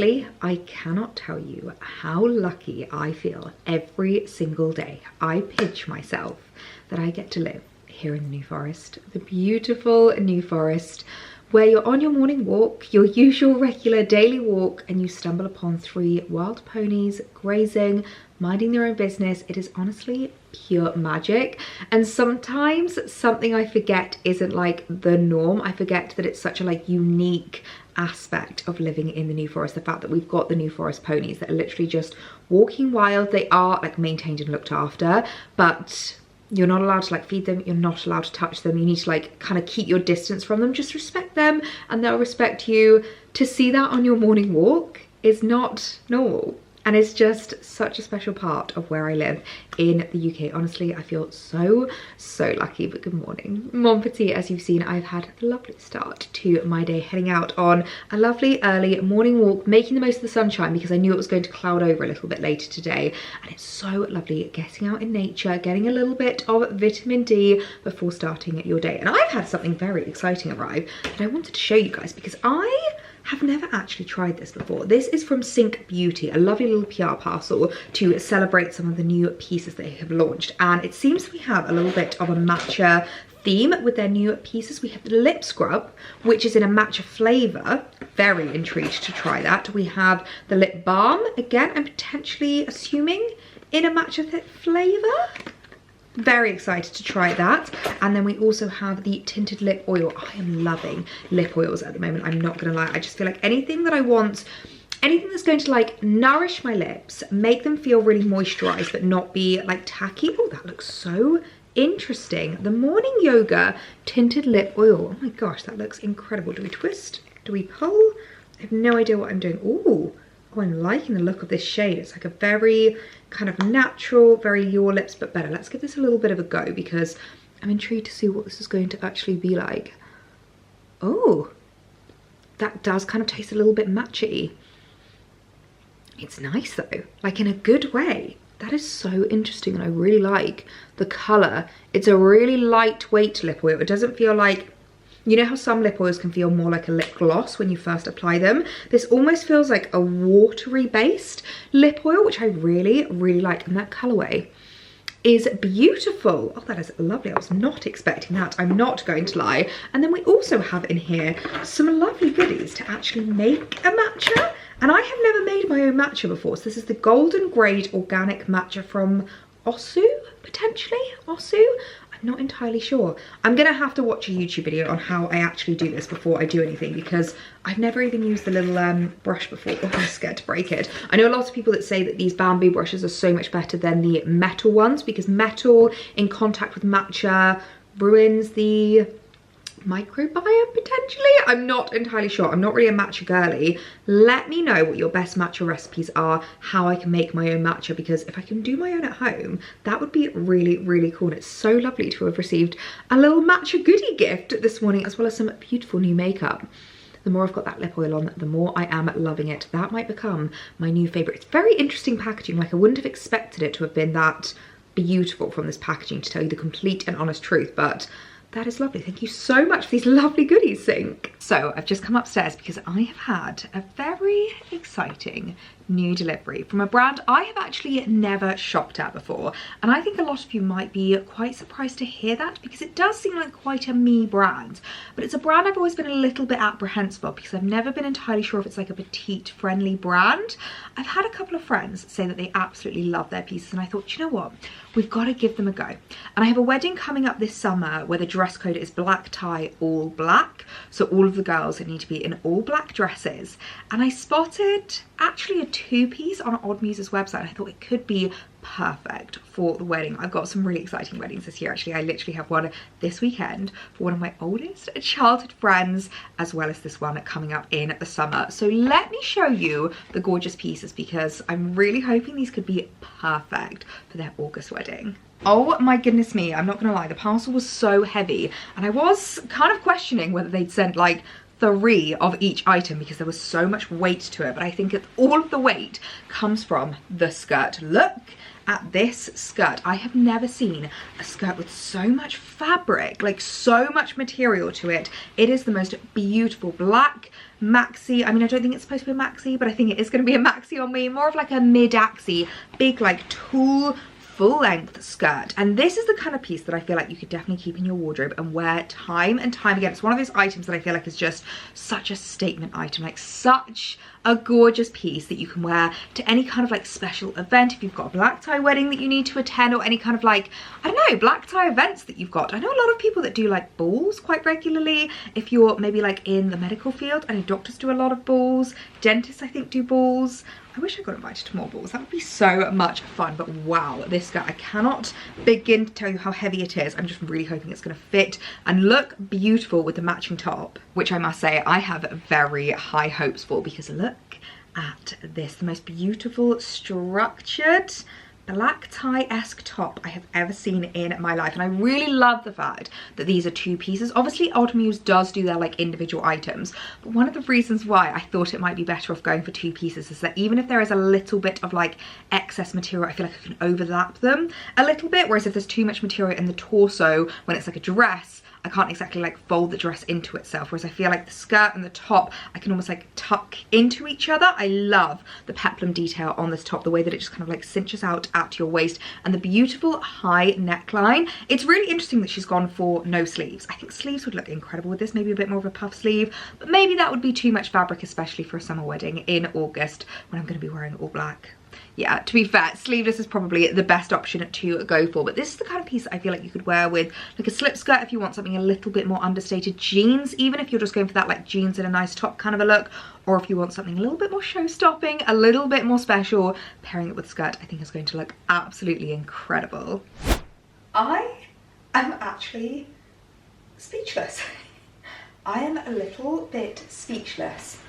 Honestly, I cannot tell you how lucky I feel every single day. I pinch myself that I get to live here in the New Forest, the beautiful New Forest, where you're on your morning walk, your usual regular daily walk, and you stumble upon 3 wild ponies grazing, minding their own business. It is honestly pure magic. And sometimes something I forget isn't like the norm. I forget that it's such a like unique aspect of living in the New Forest. The fact that we've got the New Forest ponies that are literally just walking wild. They are like maintained and looked after, but you're not allowed to like feed them, you're not allowed to touch them, you need to like kind of keep your distance from them, just respect them and they'll respect you. To see that on your morning walk is not normal. And it's just such a special part of where I live in the UK. Honestly, I feel so lucky. But good morning. Mon petit, as you've seen, I've had a lovely start to my day, heading out on a lovely early morning walk, making the most of the sunshine because I knew it was going to cloud over a little bit later today. And it's so lovely getting out in nature, getting a little bit of vitamin D before starting your day. And I've had something very exciting arrive that I wanted to show you guys because I have never actually tried this before. This is from Sync Beauty, a lovely little PR parcel to celebrate some of the new pieces they have launched. And it seems we have a little bit of a matcha theme with their new pieces. We have the lip scrub, which is in a matcha flavour. Very intrigued to try that. We have the lip balm, again, I'm potentially assuming in a matcha flavour. Very excited to try that. And then we also have the tinted lip oil. I am loving lip oils at the moment, I'm not gonna lie. I just feel like anything that I want, anything that's going to like nourish my lips, make them feel really moisturized but not be like tacky. Oh, that looks so interesting. The Morning Yoga tinted lip oil. Oh my gosh, that looks incredible. Do we twist? Do we pull? I have no idea what I'm doing. Ooh. Oh, I'm liking the look of this shade. It's like a very kind of natural, very your lips but better. Let's give this a little bit of a go because I'm intrigued to see what this is going to actually be like. Oh, that does kind of taste a little bit matchy. It's nice though, like in a good way. That is so interesting and I really like the colour. It's a really lightweight lip oil. It doesn't feel like, you know how some lip oils can feel more like a lip gloss when you first apply them? This almost feels like a watery based lip oil, which I really like. And that colourway is beautiful. Oh, that is lovely. I was not expecting that. I'm not going to lie. And then we also have in here some lovely goodies to actually make a matcha. And I have never made my own matcha before. So this is the golden grade organic matcha from Osu, potentially. Osu? Not entirely sure. I'm gonna have to watch a YouTube video on how I actually do this before I do anything because I've never even used the little brush before. Oh, I'm scared to break it. I know a lot of people that say that these bamboo brushes are so much better than the metal ones because metal in contact with matcha ruins the microbiome potentially. I'm not entirely sure. I'm not really a matcha girly. Let me know what your best matcha recipes are, how I can make my own matcha, because if I can do my own at home, that would be really cool. And it's so lovely to have received a little matcha goodie gift this morning, as well as some beautiful new makeup. The more I've got that lip oil on, the more I am loving it. That might become my new favourite. It's very interesting packaging. Like I wouldn't have expected it to have been that beautiful from this packaging, to tell you the complete and honest truth, but that is lovely. Thank you so much for these lovely goodies, Sync. So I've just come upstairs because I have had a very exciting new delivery from a brand I have actually never shopped at before. And I think a lot of you might be quite surprised to hear that because it does seem like quite a me brand. But it's a brand I've always been a little bit apprehensive of because I've never been entirely sure if it's like a petite friendly brand. I've had a couple of friends say that they absolutely love their pieces and I thought, you know what? We've got to give them a go. And I have a wedding coming up this summer where the dress code is black tie, all black. So all of the girls need to be in all black dresses. And I spotted actually a 2-piece on oddmuse's website. I thought it could be perfect for the wedding. I've got some really exciting weddings this year actually. I literally have one this weekend for one of my oldest childhood friends, as well as this one coming up in the summer. So let me show you the gorgeous pieces because I'm really hoping these could be perfect for their August wedding. Oh my goodness me, I'm not gonna lie, the parcel was so heavy and I was kind of questioning whether they'd sent like 3 of each item because there was so much weight to it, but I think all of the weight comes from the skirt. Look at this skirt. I have never seen a skirt with so much fabric, like so much material to it. It is the most beautiful black maxi. I mean, I don't think it's supposed to be a maxi, but I think it is going to be a maxi on me. More of like a mid-axi, big like tulle full-length skirt. And this is the kind of piece that I feel like you could definitely keep in your wardrobe and wear time and time again. It's one of those items that I feel like is just such a statement item, like such a gorgeous piece that you can wear to any kind of like special event. If you've got a black tie wedding that you need to attend, or any kind of like, I don't know, black tie events that you've got. I know a lot of people that do like balls quite regularly. If you're maybe like in the medical field, I know doctors do a lot of balls, dentists I think do balls. I wish I got invited to more balls. That would be so much fun. But wow, this skirt, I cannot begin to tell you how heavy it is. I'm just really hoping it's going to fit and look beautiful with the matching top, which I must say I have very high hopes for, because look at this, the most beautiful structured black tie-esque top I have ever seen in my life. And I really love the fact that these are 2 pieces. Obviously Odd Muse does do their like individual items, but one of the reasons why I thought it might be better off going for 2 pieces is that even if there is a little bit of like excess material, I feel like I can overlap them a little bit, whereas if there's too much material in the torso when it's like a dress, I can't exactly like fold the dress into itself, whereas I feel like the skirt and the top I can almost like tuck into each other. I love the peplum detail on this top, the way that it just kind of like cinches out at your waist, and the beautiful high neckline. It's really interesting that she's gone for no sleeves. I think sleeves would look incredible with this, maybe a bit more of a puff sleeve, but maybe that would be too much fabric, especially for a summer wedding in August when I'm going to be wearing all black. Yeah, to be fair, sleeveless is probably the best option to go for, but this is the kind of piece that I feel like you could wear with like a slip skirt if you want something a little bit more understated, jeans, even if you're just going for that like jeans and a nice top kind of a look, or if you want something a little bit more show-stopping, a little bit more special, pairing it with a skirt I think is going to look absolutely incredible. I am actually speechless. I am a little bit speechless.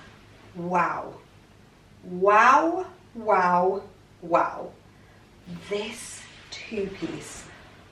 Wow. Wow. Wow, wow. This 2-piece,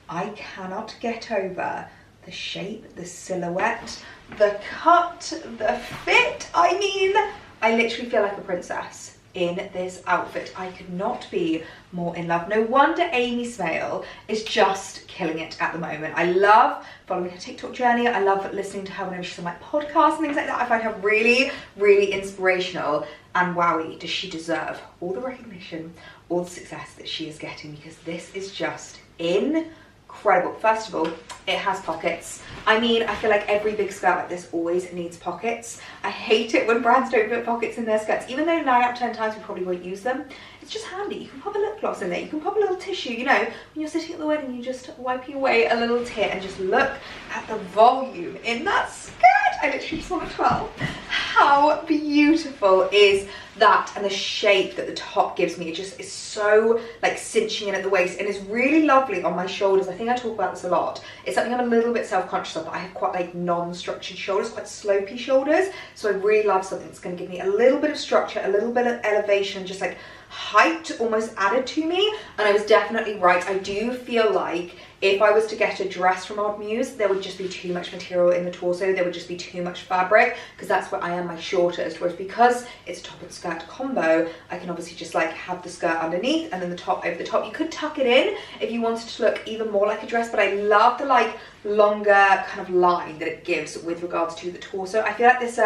I cannot get over the shape, the silhouette, the cut, the fit. I mean, I literally feel like a princess in this outfit. I could not be more in love. No wonder Amy Smale is just killing it at the moment. I love following her TikTok journey. I love listening to her whenever she's on my podcast and things like that. I find her really, really inspirational. And wowie, does she deserve all the recognition, all the success that she is getting, because this is just incredible. First of all, it has pockets. I mean, I feel like every big skirt like this always needs pockets. I hate it when brands don't put pockets in their skirts, even though 9 out of 10 times we probably won't use them. It's just handy. You can pop a lip gloss in there, you can pop a little tissue, you know, when you're sitting at the wedding, you just wiping away a little tear, and just look at the volume in that skirt. I literally just want to twirl. How beautiful is that? And the shape that the top gives me, it just is so like cinching in at the waist, and is really lovely on my shoulders. I think I talk about this a lot. It's something I'm a little bit self-conscious of, but I have quite like non-structured shoulders, quite slopey shoulders, so I really love something that's going to give me a little bit of structure, a little bit of elevation, just like height almost added to me. And I was definitely right. I do feel like if I was to get a dress from Odd Muse, there would just be too much material in the torso, there would just be too much fabric, because that's where I am my shortest, whereas because it's a top and skirt combo, I can obviously just like have the skirt underneath and then the top over the top. You could tuck it in if you wanted to look even more like a dress, but I love the like longer kind of line that it gives with regards to the torso. I feel like this,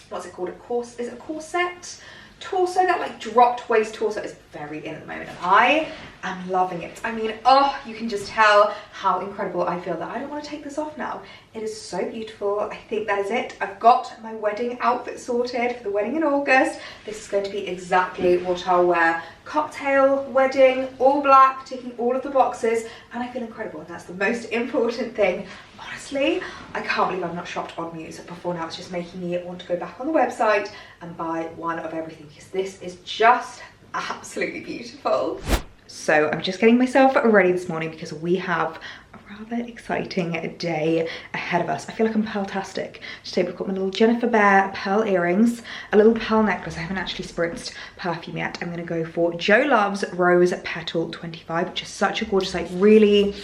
what's it called, is it a corset? Torso, that like dropped waist torso is very in at the moment, and I am loving it. I mean, oh, you can just tell how incredible I feel that I don't want to take this off now. It is so beautiful. I think that is it. I've got my wedding outfit sorted for the wedding in August. This is going to be exactly what I'll wear. Cocktail, wedding, all black, ticking all of the boxes, and I feel incredible, and that's the most important thing. Honestly, I can't believe I've not shopped Odd Muse before now. It's just making me want to go back on the website and buy one of everything, because this is just absolutely beautiful. So I'm just getting myself ready this morning because we have a rather exciting day ahead of us. I feel like I'm pearl-tastic. Today we've got my little Jennifer Bear pearl earrings, a little pearl necklace. I haven't actually spritzed perfume yet. I'm going to go for Jo Love's Rose Petal 25, which is such a gorgeous, like really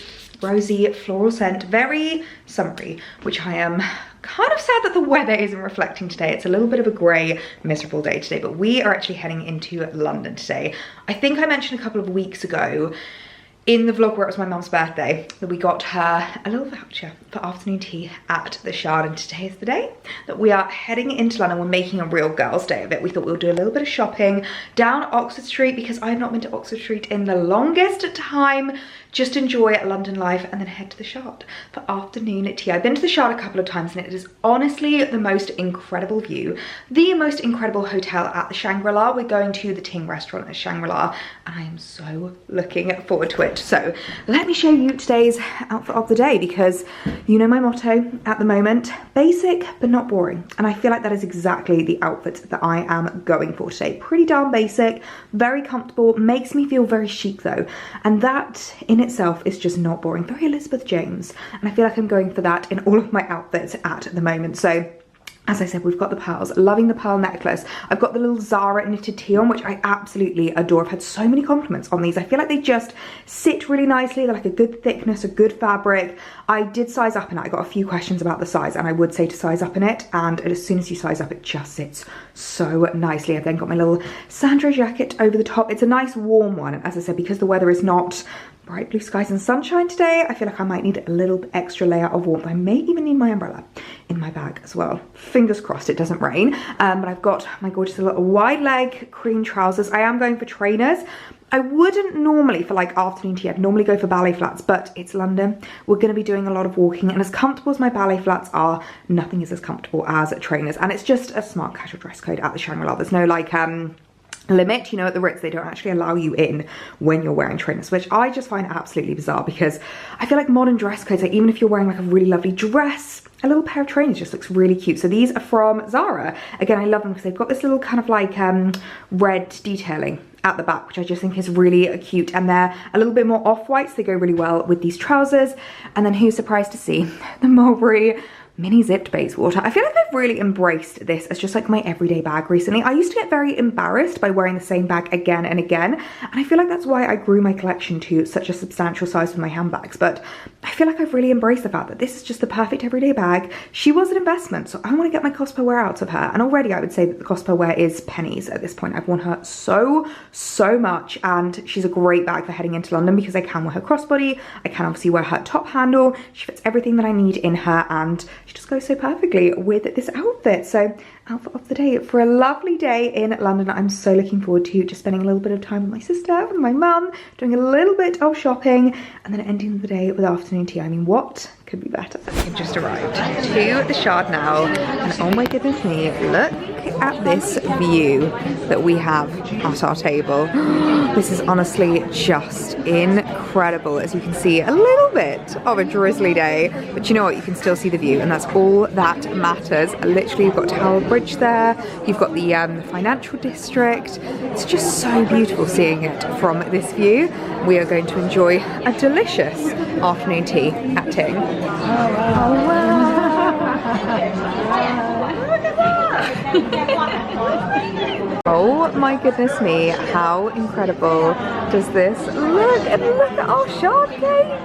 rosy floral scent, very summery, which I am kind of sad that the weather isn't reflecting today. It's a little bit of a grey, miserable day today, but we are actually heading into London today. I think I mentioned a couple of weeks ago in the vlog where it was my mum's birthday that we got her a little voucher for afternoon tea at the Shard, and today is the day that we are heading into London. We're making a real girls' day of it. We thought we'll do a little bit of shopping down Oxford Street because I have not been to Oxford Street in the longest time. Just enjoy London life and then head to the Shard for afternoon tea. I've been to the Shard a couple of times and it is honestly the most incredible view, the most incredible hotel at the Shangri-La. We're going to the Ting restaurant at Shangri-La and I am so looking forward to it. So let me show you today's outfit of the day because you know my motto at the moment, basic but not boring. And I feel like that is exactly the outfit that I am going for today. Pretty darn basic, very comfortable, makes me feel very chic though. And that in itself is just not boring, very Elizabeth James. And I feel like I'm going for that in all of my outfits at the moment. So as I said, we've got the pearls, loving the pearl necklace. I've got the little Zara knitted tee on, which I absolutely adore. I've had so many compliments on these. I feel like they just sit really nicely. They're like a good thickness, a good fabric. I did size up in it. I got a few questions about the size and I would say to size up in it. And as soon as you size up, it just sits so nicely. I've then got my little Sandro jacket over the top. It's a nice warm one. And as I said, because the weather is not bright blue skies and sunshine today, I feel like I might need a little extra layer of warmth. I may even need my umbrella in my bag as well. Fingers crossed it doesn't rain. But I've got my gorgeous little wide leg cream trousers. I am going for trainers. I wouldn't normally for like afternoon tea, I'd normally go for ballet flats, but it's London. We're gonna be doing a lot of walking and as comfortable as my ballet flats are, nothing is as comfortable as trainers. And it's just a smart casual dress code at the Shangri-La. There's no like, limit, you know, at the Ritz they don't actually allow you in when you're wearing trainers, which I just find absolutely bizarre because I feel like modern dress codes, like even if you're wearing like a really lovely dress, a little pair of trainers just looks really cute. So these are from Zara. Again, I love them because they've got this little kind of like red detailing at the back, which I just think is really cute, and they're a little bit more off-white, so they go really well with these trousers. And then who's surprised to see the Mulberry mini zipped Bayswater. I feel like I've really embraced this as just like my everyday bag recently. I used to get very embarrassed by wearing the same bag again and again, and I feel like that's why I grew my collection to such a substantial size with my handbags. But I feel like I've really embraced the fact that this is just the perfect everyday bag. She was an investment, so I want to get my cost per wear out of her, and already I would say that the cost per wear is pennies at this point. I've worn her so much, and she's a great bag for heading into London because I can wear her crossbody, I can obviously wear her top handle, she fits everything that I need in her, and she just goes so perfectly with this outfit. So outfit of the day for a lovely day in London. I'm so looking forward to just spending a little bit of time with my sister and my mum, doing a little bit of shopping, and then ending the day with afternoon tea. I mean, what could be better? I've just arrived to the Shard now, and oh my goodness me, look at this view that we have at our table. This is honestly just incredible. As you can see, a little bit of a drizzly day, but you know what, you can still see the view, and that's all that matters. Literally, you've got Tower Bridge there, you've got the financial district. It's just so beautiful seeing it from this view. We are going to enjoy a delicious afternoon tea at Ting. Oh, wow. Look at that! Oh my goodness me, how incredible does this look? And look at our Shard cake!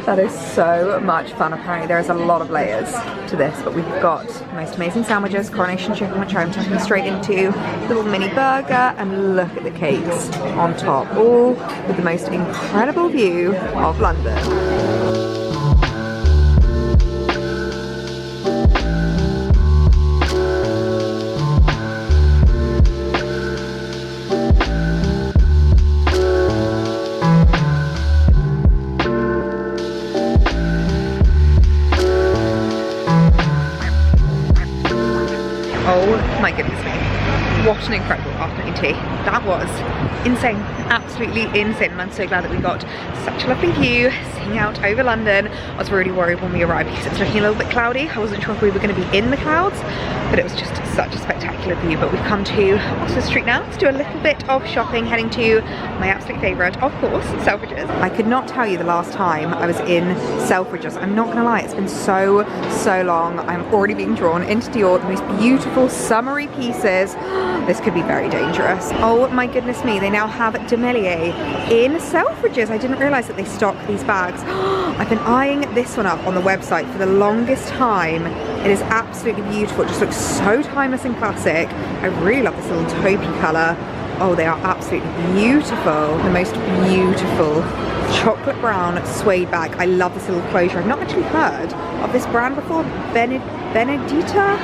That is so much fun. Apparently there is a lot of layers to this, but we've got the most amazing sandwiches, coronation chicken, which I'm tucking straight into, little mini burger, and look at the cakes on top, all with the most incredible view of London. Oh my goodness me, what an incredible afternoon tea. That was insane, absolutely insane, and I'm so glad that we got such a lovely view seeing out over London. I was really worried when we arrived because it was looking a little bit cloudy. I wasn't sure if we were going to be in the clouds, but it was just such a spectacular view. But we've come to Oxford Street now to do a little bit of shopping, heading to my absolute favourite, of course, Selfridges. I could not tell you the last time I was in Selfridges. I'm not gonna lie, it's been so long. I'm already being drawn into the most beautiful summery pieces. This could be very dangerous. Oh my goodness me, they now have Demiellier in Selfridges. I didn't realise that they stock these bags. I've been eyeing this one up on the website for the longest time. It is absolutely beautiful. It just looks so timeless and classic. I really love this little taupey colour. Oh, they are absolutely beautiful. The most beautiful chocolate brown suede bag. I love this little closure. I've not actually heard of this brand before. Benedita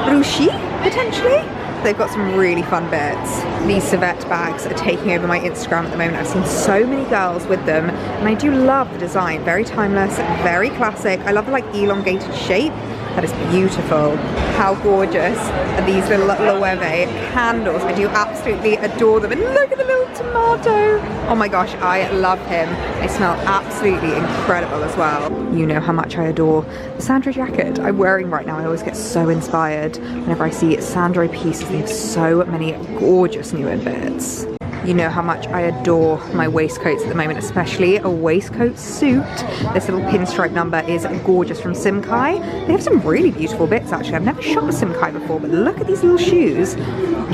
Rucci, potentially? They've got some really fun bits. These Savette bags are taking over my Instagram at the moment. I've seen so many girls with them, and I do love the design. Very timeless, very classic. I love the like elongated shape. That is beautiful. How gorgeous are these little Loewe candles. I do absolutely adore them. And look at the little tomato. Oh my gosh, I love him. They smell absolutely incredible as well. You know how much I adore the Sandro jacket I'm wearing right now. I always get so inspired whenever I see Sandro pieces. They have so many gorgeous new bits. You know how much I adore my waistcoats at the moment, especially a waistcoat suit. This little pinstripe number is gorgeous from Simkai. They have some really beautiful bits actually. I've never shot a Simkai before, but look at these little shoes.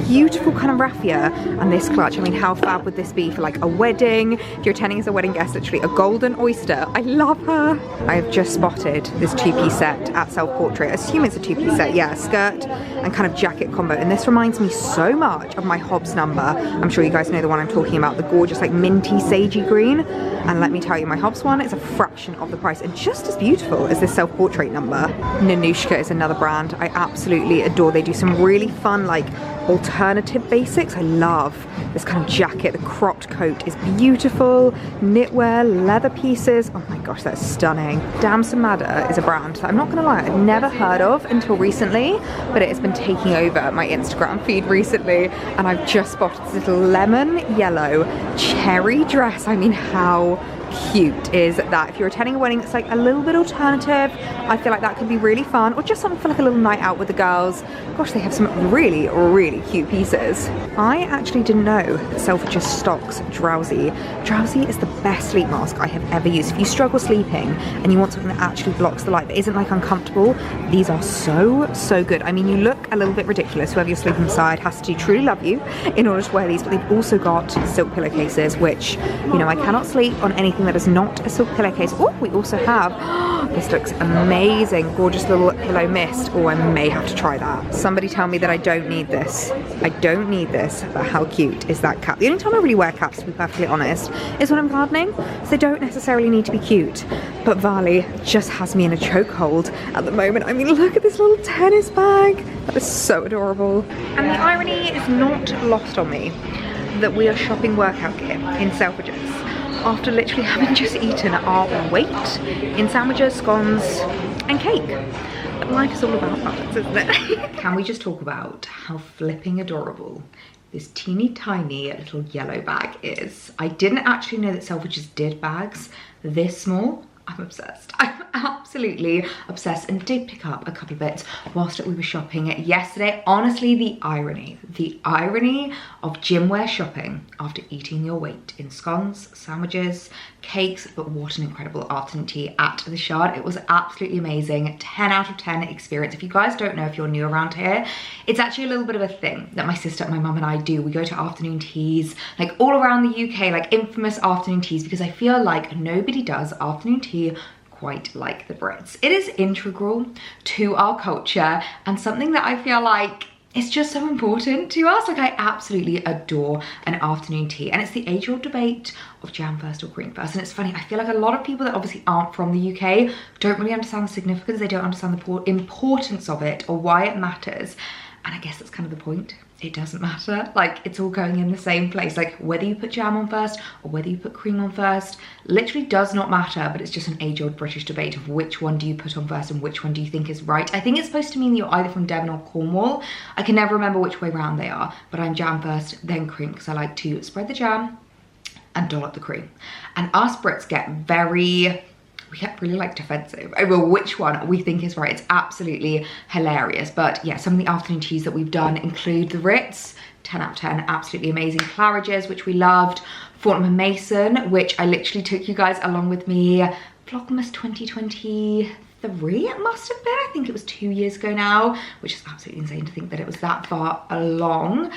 Beautiful kind of raffia. And this clutch, I mean, how fab would this be for like a wedding? If you're attending as a wedding guest, literally a golden oyster. I love her. I have just spotted this two-piece set at Self Portrait. I assume it's a two-piece set, yeah, skirt and kind of jacket combo. And this reminds me so much of my Hobbs number. I'm sure you guys know the one I'm talking about, the gorgeous like minty sagey green. And let me tell you, my Hobbs one is a fraction of the price and just as beautiful as this Self Portrait number. Nanushka is another brand I absolutely adore. They do some really fun like alternative basics. I love this kind of jacket. The cropped coat is beautiful. Knitwear, leather pieces. Oh my gosh, that's stunning. Damsamada is a brand that I'm not gonna lie, I've never heard of until recently, but it has been taking over my Instagram feed recently, and I've just spotted this little lemon yellow cherry dress. I mean, how cute is that? If you're attending a wedding that's like a little bit alternative, I feel like that could be really fun, or just something for like a little night out with the girls. Gosh, they have some really, really cute pieces. I actually didn't know that Selfridges stocks Drowsy. Drowsy is the best sleep mask I have ever used. If you struggle sleeping and you want something that actually blocks the light but isn't like uncomfortable, these are so good. I mean, you look a little bit ridiculous. Whoever you're sleeping beside has to truly love you in order to wear these, but they've also got silk pillowcases, which, you know, I cannot sleep on anything that is not a silk pillowcase. Oh, we also have, this looks amazing, gorgeous little pillow mist. Oh, I may have to try that. Somebody tell me that I don't need this. I don't need this, but how cute is that cap? The only time I really wear caps, to be perfectly honest, is when I'm gardening, so they don't necessarily need to be cute. But Vali just has me in a chokehold at the moment. I mean, look at this little tennis bag. That is so adorable. And the irony is not lost on me that we are shopping workout gear in Selfridges after literally having just eaten our weight in sandwiches, scones and cake. But life is all about balance, isn't it? Can we just talk about how flipping adorable this teeny tiny little yellow bag is? I didn't actually know that Selfridges did bags this small. I'm obsessed. I'm absolutely obsessed, and did pick up a couple of bits whilst we were shopping yesterday. Honestly, the irony of gym wear shopping after eating your weight in scones, sandwiches, cakes, but what an incredible afternoon tea at the Shard. It was absolutely amazing. 10 out of 10 experience. If you guys don't know, if you're new around here, it's actually a little bit of a thing that my sister, my mum and I do. We go to afternoon teas like all around the UK, like infamous afternoon teas, because I feel like nobody does afternoon tea quite like the Brits. It is integral to our culture and something that I feel like it's just so important to us. Like, I absolutely adore an afternoon tea, and it's the age-old debate of jam first or cream first. And it's funny, I feel like a lot of people that obviously aren't from the UK don't really understand the significance. They don't understand the importance of it or why it matters. And I guess that's kind of the point. It doesn't matter. Like, it's all going in the same place. Like, whether you put jam on first or whether you put cream on first literally does not matter, but it's just an age-old British debate of which one do you put on first and which one do you think is right. I think it's supposed to mean that you're either from Devon or Cornwall. I can never remember which way round they are, but I'm jam first, then cream, because I like to spread the jam and dollop the cream. And us Brits get really like defensive over which one we think is right. It's absolutely hilarious. But yeah, some of the afternoon teas that we've done include the Ritz, 10 out of 10, absolutely amazing. Claridge's, which we loved. Fortnum & Mason, which I literally took you guys along with me. Vlogmas 2023, it must have been. I think it was 2 years ago now, which is absolutely insane to think that it was that far along.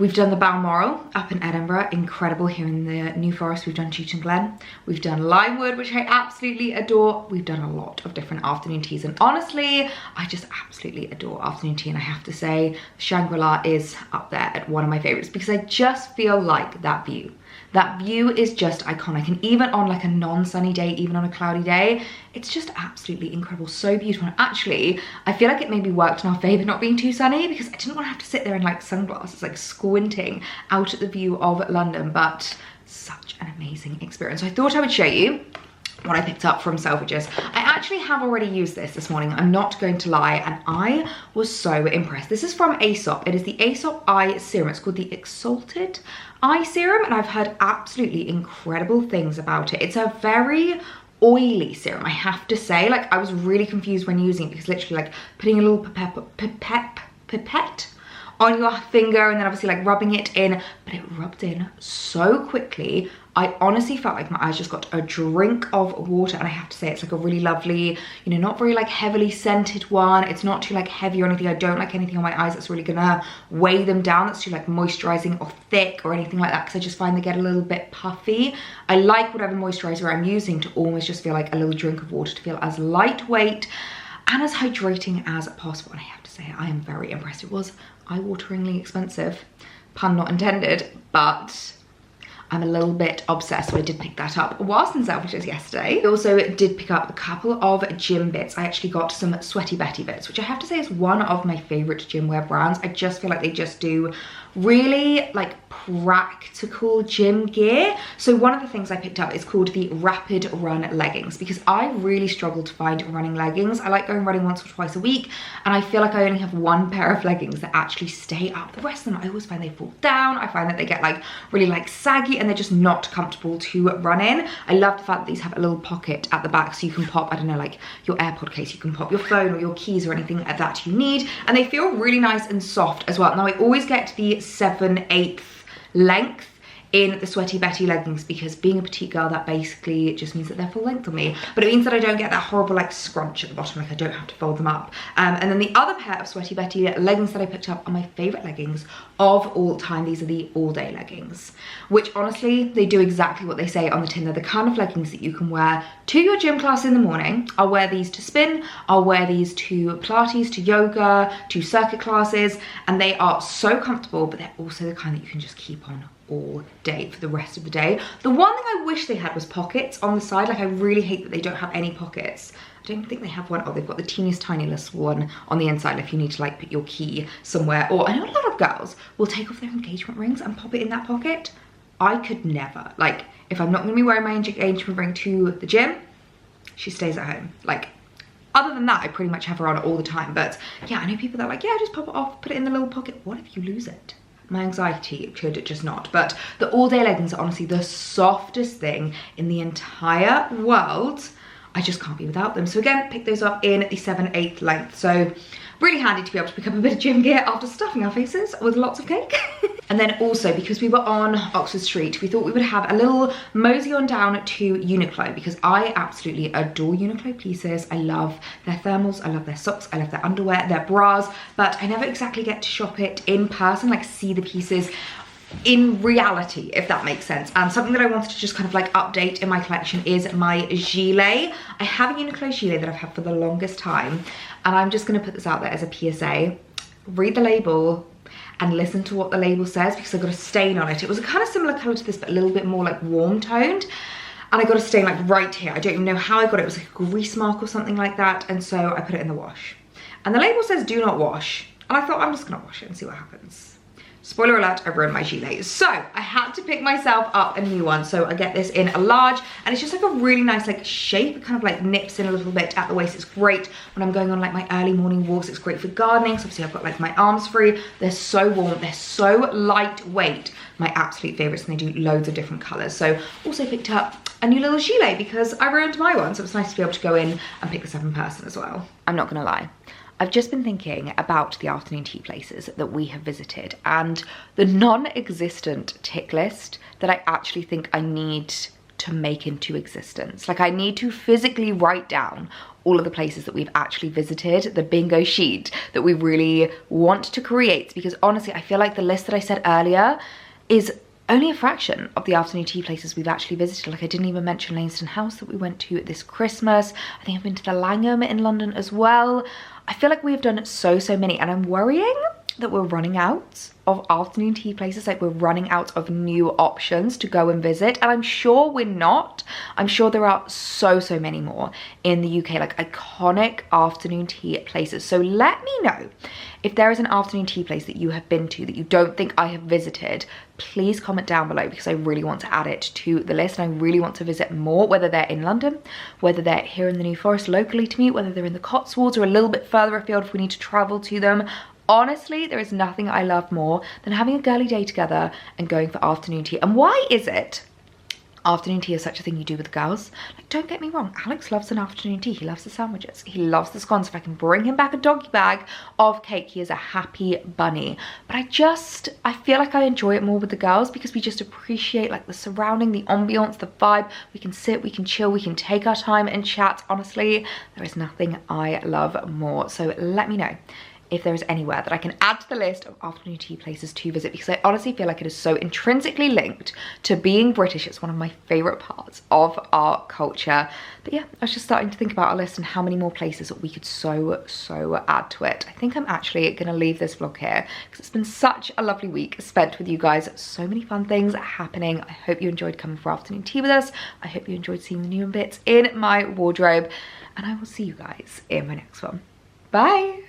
We've done the Balmoral up in Edinburgh, incredible. Here in the New Forest, we've done Chewton Glen. We've done Limewood, which I absolutely adore. We've done a lot of different afternoon teas, and honestly, I just absolutely adore afternoon tea. And I have to say, Shangri-La is up there at one of my favorites because I just feel like that view. That view is just iconic, and even on like a non-sunny day, even on a cloudy day, it's just absolutely incredible, so beautiful. And actually, I feel like it maybe worked in our favor not being too sunny because I didn't want to have to sit there in like sunglasses, like squinting out at the view of London, but such an amazing experience. So I thought I would show you what I picked up from Selfridges. I actually have already used this morning, I'm not going to lie, and I was so impressed. This is from Aesop. It is the Aesop Eye Serum. It's called the Exalted Eye Serum, and I've heard absolutely incredible things about it. It's a very oily serum, I have to say. Like, I was really confused when using it because literally like putting a little pipette on your finger and then obviously like rubbing it in, but it rubbed in so quickly. I honestly felt like my eyes just got a drink of water, and I have to say it's like a really lovely, you know, not very like heavily scented one. It's not too like heavy or anything. I don't like anything on my eyes that's really gonna weigh them down, that's too like moisturizing or thick or anything like that, because I just find they get a little bit puffy. I like whatever moisturizer I'm using to almost just feel like a little drink of water, to feel as lightweight and as hydrating as possible. And I have to say, I am very impressed. It was eye-wateringly expensive, pun not intended, but I'm a little bit obsessed, so I did pick that up whilst in Selfridges yesterday. I also did pick up a couple of gym bits. I actually got some Sweaty Betty bits, which I have to say is one of my favorite gym wear brands. I just feel like they just do really like practical gym gear. So one of the things I picked up is called the Rapid Run leggings, because I really struggle to find running leggings. I like going running once or twice a week, and I feel like I only have one pair of leggings that actually stay up. The rest of them I always find they fall down. I find that they get like really like saggy, and they're just not comfortable to run in. I love the fact that these have a little pocket at the back, so you can pop, I don't know, like your AirPod case, you can pop your phone or your keys or anything like that you need, and they feel really nice and soft as well. Now I always get the 7/8 length in the Sweaty Betty leggings, because being a petite girl, that basically just means that they're full length on me, but it means that I don't get that horrible like scrunch at the bottom, like I don't have to fold them up. And then the other pair of Sweaty Betty leggings that I picked up are my favorite leggings of all time. These are the all day leggings, which honestly, they do exactly what they say on the tin. They're the kind of leggings that you can wear to your gym class in the morning. I'll wear these to spin, I'll wear these to Pilates, to yoga, to circuit classes, and they are so comfortable, but they're also the kind that you can just keep on all day for the rest of the day. The one thing I wish they had was pockets on the side. Like, I really hate that they don't have any pockets. I don't think they have one. Oh, they've got the teeniest, tiniest one on the inside if you need to like put your key somewhere. Or I know a lot of girls will take off their engagement rings and pop it in that pocket. I could never. Like, if I'm not gonna be wearing my engagement ring to the gym, she stays at home. Like, other than that, I pretty much have her on all the time. But yeah, I know people that are like, yeah, just pop it off, put it in the little pocket. What if you lose it? My anxiety could just not. But the all day leggings are honestly the softest thing in the entire world. I just can't be without them. So again, pick those up in the 7/8 length. So really handy to be able to pick up a bit of gym gear after stuffing our faces with lots of cake. And then also, because we were on Oxford Street, we thought we would have a little mosey on down to Uniqlo, because I absolutely adore Uniqlo pieces. I love their thermals, I love their socks, I love their underwear, their bras, but I never exactly get to shop it in person, like see the pieces in reality, if that makes sense. And something that I wanted to just kind of like update in my collection is my gilet. I have a Uniqlo gilet that I've had for the longest time, and I'm just gonna put this out there as a PSA. Read the label and listen to what the label says, because I got a stain on it. It was a kind of similar color to this, but a little bit more like warm toned. And I got a stain like right here. I don't even know how I got it. It was like a grease mark or something like that. And so I put it in the wash. And the label says do not wash. And I thought, I'm just gonna wash it and see what happens. Spoiler alert, I ruined my gilet. So I had to pick myself up a new one. So I get this in a large, and it's just like a really nice like shape. It kind of like nips in a little bit at the waist. It's great when I'm going on like my early morning walks. It's great for gardening. So obviously I've got like my arms free. They're so warm, they're so lightweight. My absolute favorites, and they do loads of different colors. So also picked up a new little gilet because I ruined my one. So it's nice to be able to go in and pick this up in person as well. I'm not gonna lie, I've just been thinking about the afternoon tea places that we have visited, and the non-existent tick list that I actually think I need to make into existence. Like, I need to physically write down all of the places that we've actually visited, the bingo sheet that we really want to create, because honestly, I feel like the list that I said earlier is only a fraction of the afternoon tea places we've actually visited. Like, I didn't even mention Lainston House that we went to this Christmas. I think I've been to the Langham in London as well. I feel like we've done so many, and I'm worrying that we're running out of afternoon tea places. Like, we're running out of new options to go and visit, and I'm sure we're not. I'm sure there are so many more in the UK, like iconic afternoon tea places. So let me know if there is an afternoon tea place that you have been to that you don't think I have visited. Please comment down below, because I really want to add it to the list, and I really want to visit more, whether they're in London, whether they're here in the New Forest locally to me, whether they're in the Cotswolds or a little bit further afield if we need to travel to them. Honestly, there is nothing I love more than having a girly day together and going for afternoon tea. And why is it afternoon tea is such a thing you do with the girls? Like, don't get me wrong, Alex loves an afternoon tea. He loves the sandwiches. He loves the scones. If I can bring him back a doggy bag of cake, he is a happy bunny. But I feel like I enjoy it more with the girls, because we just appreciate like the surrounding, the ambiance, the vibe. We can sit, we can chill, we can take our time and chat. Honestly, there is nothing I love more. So let me know if there is anywhere that I can add to the list of afternoon tea places to visit, because I honestly feel like it is so intrinsically linked to being British. It's one of my favorite parts of our culture. But yeah, I was just starting to think about our list and how many more places that we could so add to it. I think I'm actually gonna leave this vlog here, because it's been such a lovely week spent with you guys. So many fun things happening. I hope you enjoyed coming for afternoon tea with us. I hope you enjoyed seeing the new bits in my wardrobe, and I will see you guys in my next one. Bye.